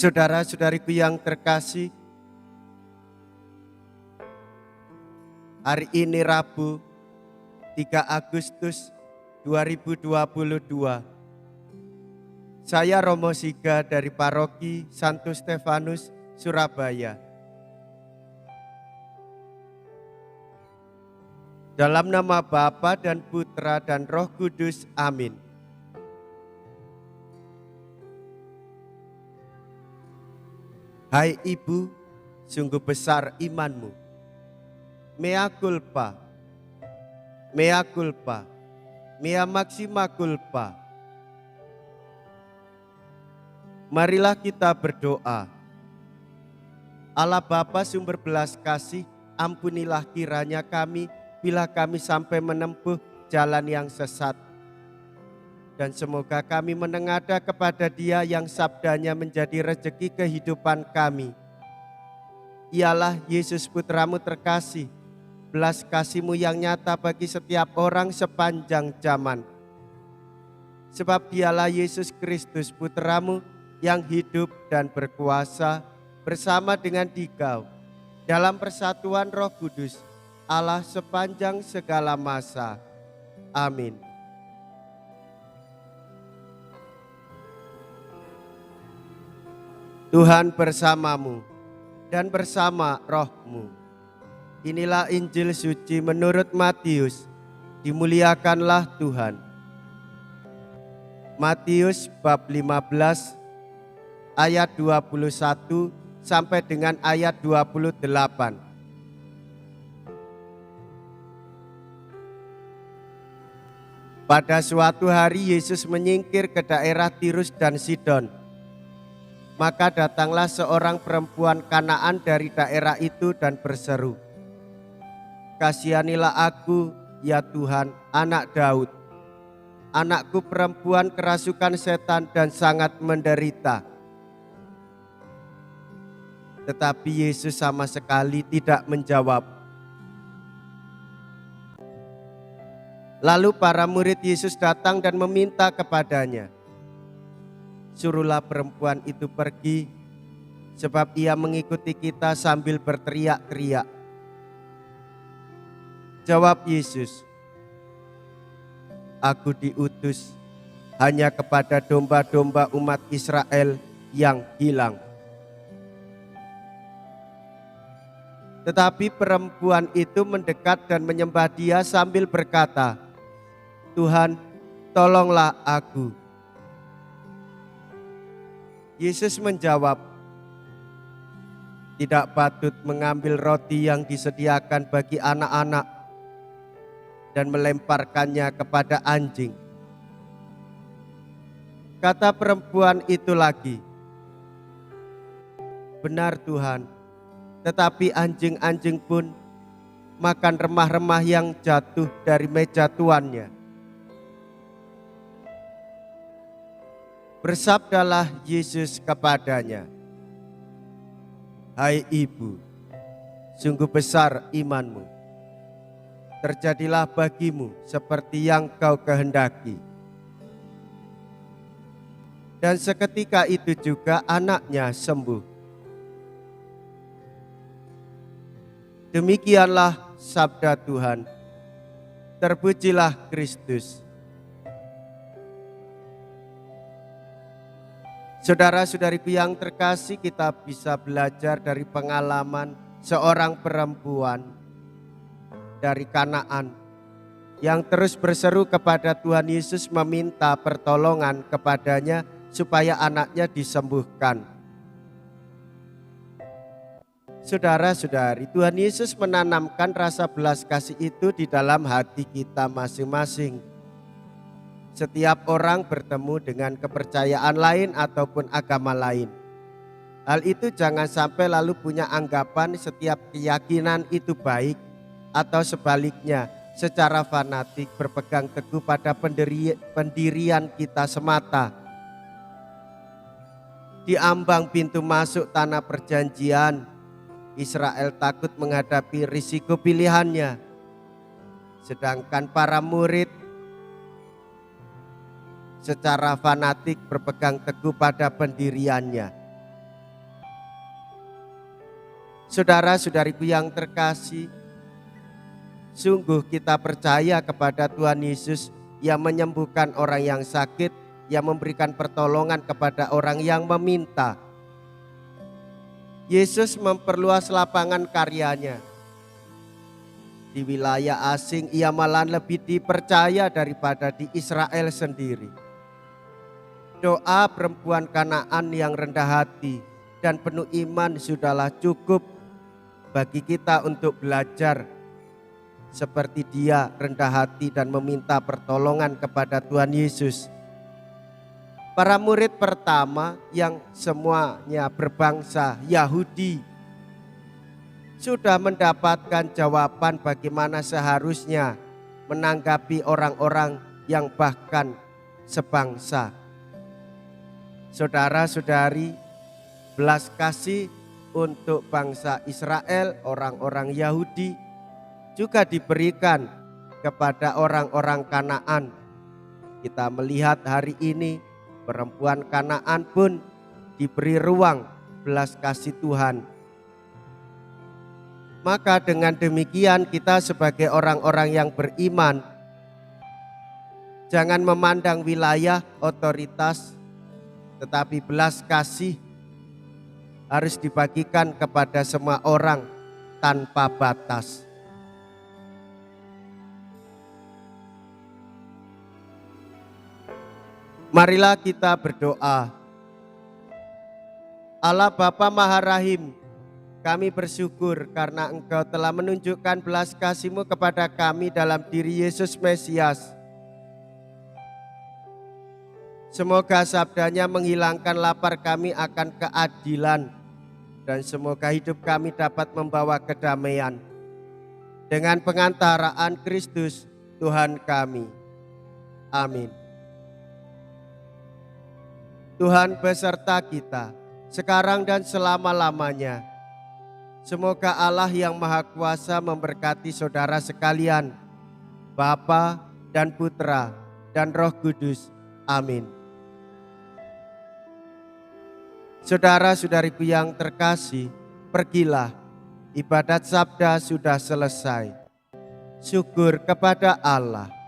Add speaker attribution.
Speaker 1: Saudara-saudariku yang terkasih, hari ini Rabu 3 Agustus 2022. Saya Romo Siga dari Paroki Santo Stefanus, Surabaya. Dalam nama Bapa dan Putra dan Roh Kudus, amin. Hai Ibu, sungguh besar imanmu. Mea culpa, mea culpa, mea maxima culpa. Marilah kita berdoa. Allah Bapa sumber belas kasih, ampunilah kiranya kami bila kami sampai menempuh jalan yang sesat. Dan semoga kami menengadah kepada Dia yang sabdanya menjadi rejeki kehidupan kami. Ialah Yesus Putramu terkasih, belas kasih-Mu yang nyata bagi setiap orang sepanjang zaman. Sebab Dialah Yesus Kristus Putramu yang hidup dan berkuasa bersama dengan Dikau dalam persatuan Roh Kudus, Allah sepanjang segala masa. Amin. Tuhan bersamamu dan bersama rohmu. Inilah Injil suci menurut Matius. Dimuliakanlah Tuhan. Matius bab 15 ayat 21 sampai dengan ayat 28. Pada suatu hari Yesus menyingkir ke daerah Tirus dan Sidon. Maka datanglah seorang perempuan Kanaan dari daerah itu dan berseru, "Kasihanilah aku, ya Tuhan, anak Daud. Anakku perempuan kerasukan setan dan sangat menderita." Tetapi Yesus sama sekali tidak menjawab. Lalu para murid Yesus datang dan meminta kepadanya, "Suruhlah perempuan itu pergi, sebab ia mengikuti kita sambil berteriak-teriak." Jawab Yesus, "Aku diutus hanya kepada domba-domba umat Israel yang hilang." Tetapi perempuan itu mendekat dan menyembah Dia sambil berkata, "Tuhan, tolonglah aku." Yesus menjawab, "Tidak patut mengambil roti yang disediakan bagi anak-anak dan melemparkannya kepada anjing." Kata perempuan itu lagi, "Benar Tuhan, tetapi anjing-anjing pun makan remah-remah yang jatuh dari meja tuannya." Bersabdalah Yesus kepadanya, "Hai ibu, sungguh besar imanmu. Terjadilah bagimu seperti yang kau kehendaki." Dan seketika itu juga anaknya sembuh. Demikianlah sabda Tuhan. Terpujilah Kristus. Saudara-saudariku yang terkasih, kita bisa belajar dari pengalaman seorang perempuan dari Kanaan yang terus berseru kepada Tuhan Yesus meminta pertolongan kepadanya supaya anaknya disembuhkan. Saudara-saudari, Tuhan Yesus menanamkan rasa belas kasih itu di dalam hati kita masing-masing. Setiap orang bertemu dengan kepercayaan lain ataupun agama lain. Hal itu jangan sampai lalu punya anggapan setiap keyakinan itu baik, atau sebaliknya secara fanatik berpegang teguh pada pendirian kita semata. Di ambang pintu masuk tanah perjanjian, Israel takut menghadapi risiko pilihannya. Sedangkan para murid secara fanatik berpegang teguh pada pendiriannya. Saudara-saudariku yang terkasih, sungguh kita percaya kepada Tuhan Yesus yang menyembuhkan orang yang sakit, yang memberikan pertolongan kepada orang yang meminta. Yesus memperluas lapangan karyanya. Di wilayah asing ia malah lebih dipercaya daripada di Israel sendiri. Doa perempuan Kanaan yang rendah hati dan penuh iman sudahlah cukup bagi kita untuk belajar seperti dia rendah hati dan meminta pertolongan kepada Tuhan Yesus. Para murid pertama yang semuanya berbangsa Yahudi sudah mendapatkan jawaban bagaimana seharusnya menanggapi orang-orang yang bahkan sebangsa. Saudara-saudari, belas kasih untuk bangsa Israel, orang-orang Yahudi, juga diberikan kepada orang-orang Kanaan. Kita melihat hari ini perempuan Kanaan pun diberi ruang belas kasih Tuhan. Maka dengan demikian kita sebagai orang-orang yang beriman jangan memandang wilayah otoritas, tetapi belas kasih harus dibagikan kepada semua orang tanpa batas. Marilah kita berdoa. Allah Bapa Maha Rahim, kami bersyukur karena Engkau telah menunjukkan belas kasih-Mu kepada kami dalam diri Yesus Mesias. Semoga sabdanya menghilangkan lapar kami akan keadilan, dan semoga hidup kami dapat membawa kedamaian dengan pengantaraan Kristus Tuhan kami. Amin. Tuhan beserta kita sekarang dan selama-lamanya. Semoga Allah yang Maha Kuasa memberkati saudara sekalian, Bapa dan Putra dan Roh Kudus. Amin. Saudara-saudariku yang terkasih, pergilah, ibadat sabda sudah selesai. Syukur kepada Allah.